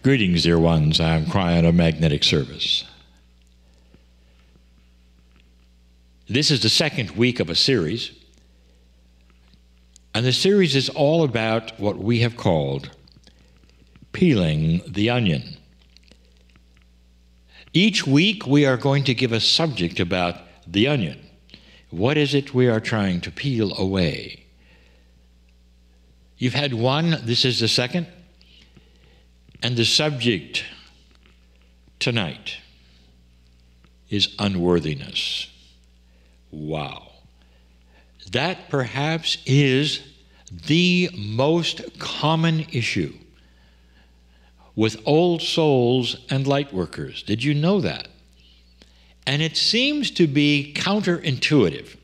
Greetings, dear ones. I'm Kryon of Magnetic Service. This is the second week of a series, and the series is all about what we have called peeling the onion. Each week we are going to give a subject about the onion. What is it we are trying to peel away? You've had one, this is the second. And the subject tonight is unworthiness. Wow. That perhaps is the most common issue with old souls and lightworkers. Did you know that? And it seems to be counterintuitive.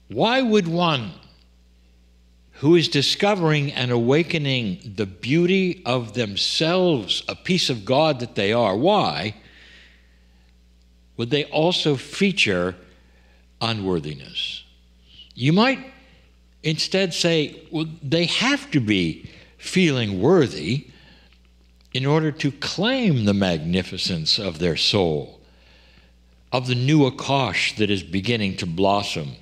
Why would one who is discovering and awakening the beauty of themselves, a piece of God that they are, why would they also feature unworthiness? You might instead say, well, they have to be feeling worthy in order to claim the magnificence of their soul, of the new Akash that is beginning to blossom.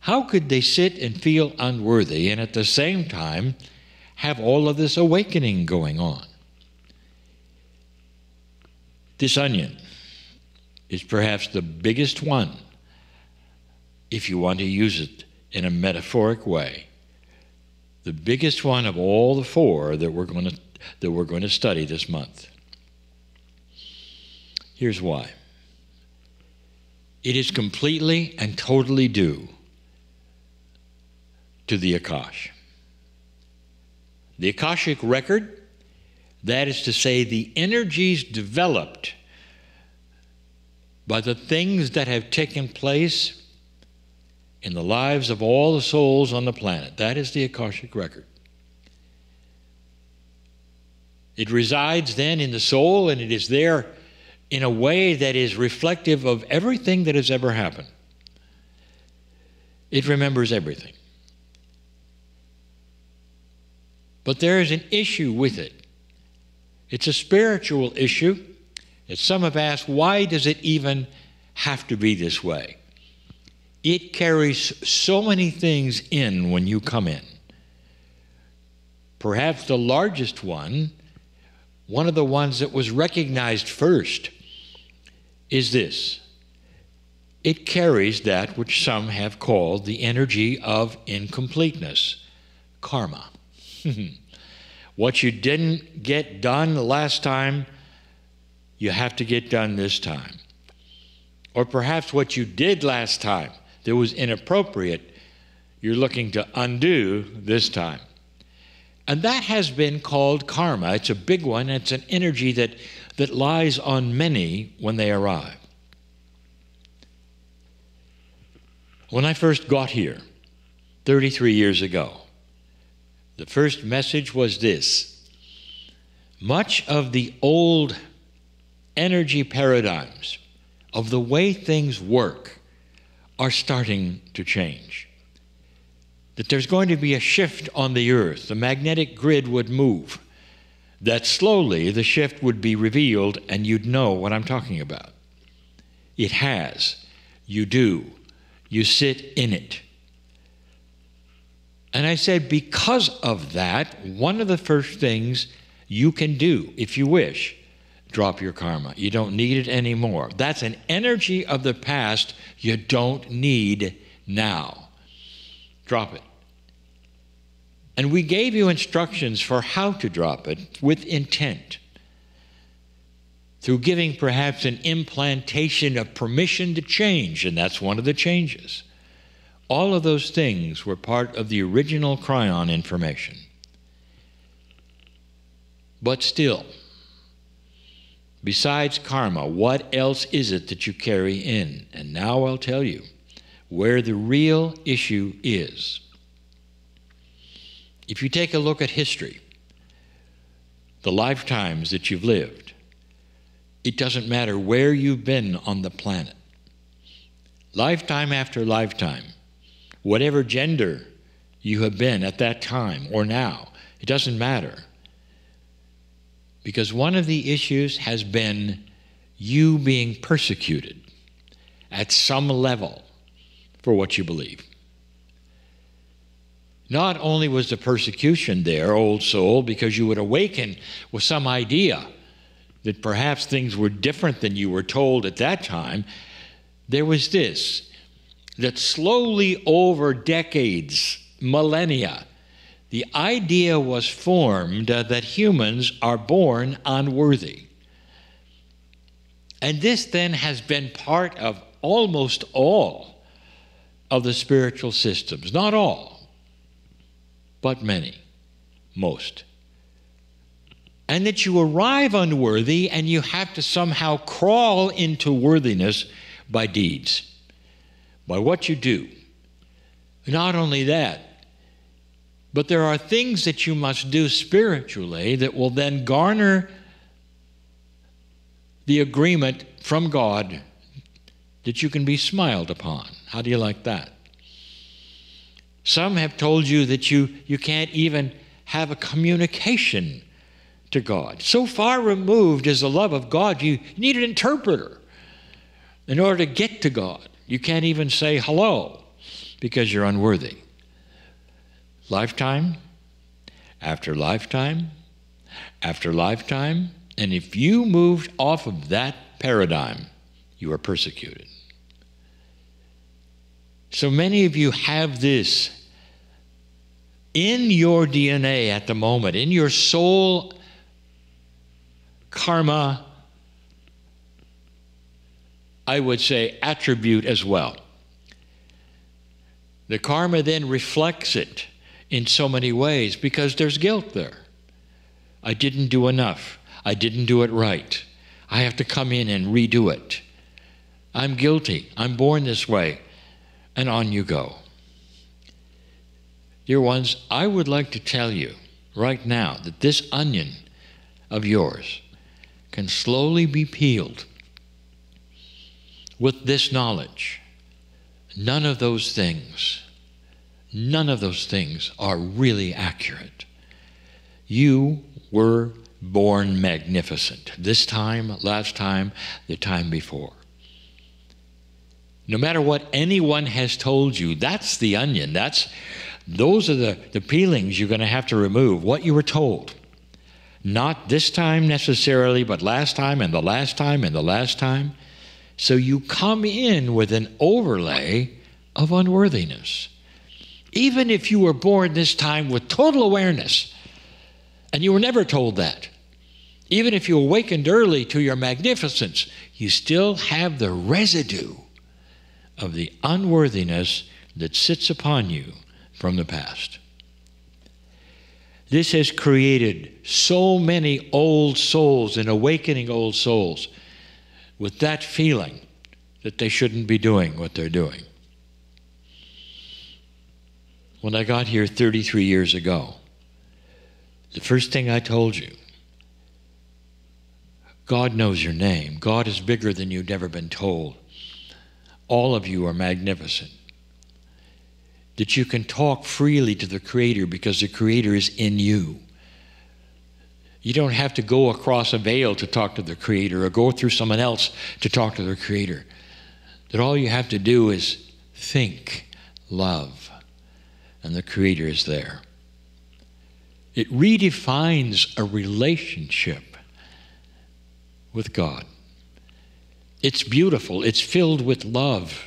How could they sit and feel unworthy and at the same time have all of this awakening going on? This onion is perhaps the biggest one, if you want to use it in a metaphoric way. The biggest one of all the four that we're going to study this month. Here's why. It is completely and totally due to the Akash. The Akashic record, that is to say, the energies developed by the things that have taken place in the lives of all the souls on the planet. That is the Akashic record. It resides then in the soul, and it is there in a way that is reflective of everything that has ever happened. It remembers everything. But there is an issue with it. It's a spiritual issue. As some have asked, why does it even have to be this way? It carries so many things in when you come in. Perhaps the largest one of the ones that was recognized first, is this. It carries that which some have called the energy of incompleteness, karma. What you didn't get done the last time, you have to get done this time. Or perhaps what you did last time that was inappropriate, you're looking to undo this time. And that has been called karma. It's a big one. It's an energy that lies on many when they arrive. When I first got here, 33 years ago, the first message was this. Much of the old energy paradigms of the way things work are starting to change. That there's going to be a shift on the earth. The magnetic grid would move. That slowly the shift would be revealed and you'd know what I'm talking about. It has. You do. You sit in it. And I said, because of that, one of the first things you can do, if you wish, drop your karma. You don't need it anymore. That's an energy of the past you don't need now. Drop it. And we gave you instructions for how to drop it with intent. Through giving perhaps an implantation of permission to change, and that's one of the changes. All of those things were part of the original Kryon information. But still, besides karma, what else is it that you carry in? And now I'll tell you where the real issue is. If you take a look at history, the lifetimes that you've lived, it doesn't matter where you've been on the planet. Lifetime after lifetime, whatever gender you have been at that time or now, it doesn't matter. Because one of the issues has been you being persecuted at some level for what you believe. Not only was the persecution there, old soul, because you would awaken with some idea that perhaps things were different than you were told at that time, there was this, that slowly over decades, millennia, the idea was formed that humans are born unworthy. And this then has been part of almost all of the spiritual systems. Not all, but many, most. And that you arrive unworthy and you have to somehow crawl into worthiness by deeds, by what you do. Not only that, but there are things that you must do spiritually that will then garner the agreement from God that you can be smiled upon. How do you like that? Some have told you that you can't even have a communication to God. So far removed is the love of God, you need an interpreter in order to get to God. You can't even say hello because you're unworthy. Lifetime after lifetime after lifetime, and if you moved off of that paradigm, you are persecuted. So many of you have this in your DNA at the moment, in your soul karma, I would say attribute as well. The karma then reflects it in so many ways because there's guilt there. I didn't do enough. I didn't do it right. I have to come in and redo it. I'm guilty. I'm born this way. And on you go. Dear ones, I would like to tell you right now that this onion of yours can slowly be peeled with this knowledge. None of those things are really accurate. You were born magnificent. This time, last time, the time before. No matter what anyone has told you, that's the onion. Those are the peelings you're going to have to remove, what you were told. Not this time necessarily, but last time and the last time and the last time. So you come in with an overlay of unworthiness. Even if you were born this time with total awareness, and you were never told that, even if you awakened early to your magnificence, you still have the residue of the unworthiness that sits upon you from the past. This has created so many old souls and awakening old souls with that feeling that they shouldn't be doing what they're doing. When I got here 33 years ago, the first thing I told you, God knows your name. God is bigger than you've ever been told. All of you are magnificent. That you can talk freely to the Creator because the Creator is in you. You don't have to go across a veil to talk to the Creator or go through someone else to talk to the Creator. That all you have to do is think, love, and the Creator is there. It redefines a relationship with God. It's beautiful. It's filled with love.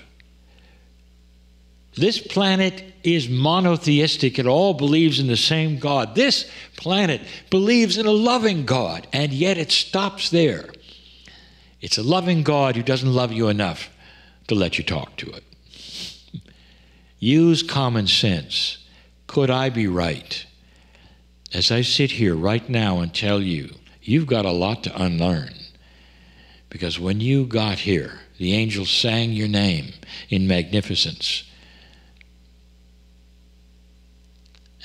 This planet is monotheistic. It all believes in the same God. This planet believes in a loving God, and yet it stops there. It's a loving God who doesn't love you enough to let you talk to it. Use common sense. Could I be right? As I sit here right now and tell you, you've got a lot to unlearn. Because when you got here, the angels sang your name in magnificence.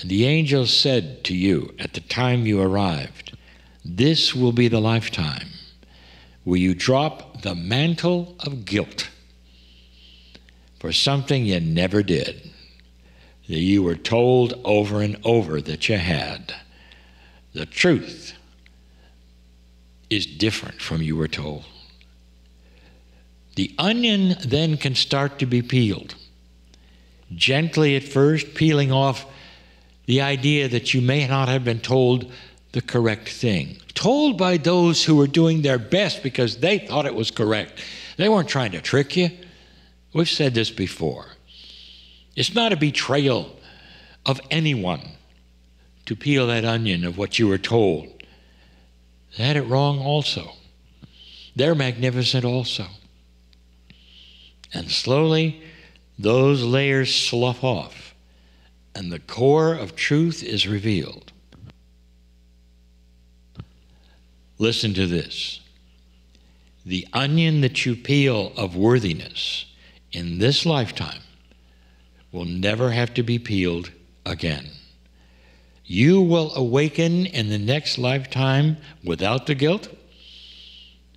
And the angels said to you at the time you arrived, this will be the lifetime where you drop the mantle of guilt for something you never did, that you were told over and over that you had. The truth is different from you were told. The onion then can start to be peeled. Gently at first, peeling off the idea that you may not have been told the correct thing. Told by those who were doing their best because they thought it was correct. They weren't trying to trick you. We've said this before. It's not a betrayal of anyone to peel that onion of what you were told. They had it wrong also. They're magnificent also. And slowly, those layers slough off, and the core of truth is revealed. Listen to this. The onion that you peel of worthiness in this lifetime will never have to be peeled again. You will awaken in the next lifetime without the guilt,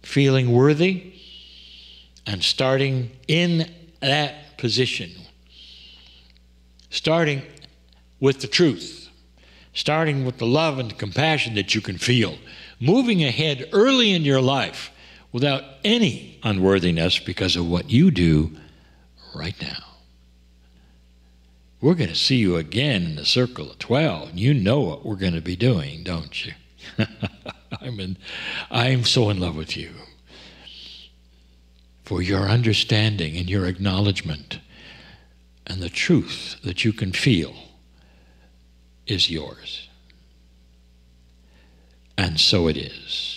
feeling worthy, and starting in that position, starting with the truth, starting with the love and the compassion that you can feel, moving ahead early in your life without any unworthiness because of what you do right now. We're going to see you again in the circle of 12. You know what we're going to be doing, don't you? I'm so in love with you for your understanding and your acknowledgement, and the truth that you can feel is yours. And so it is.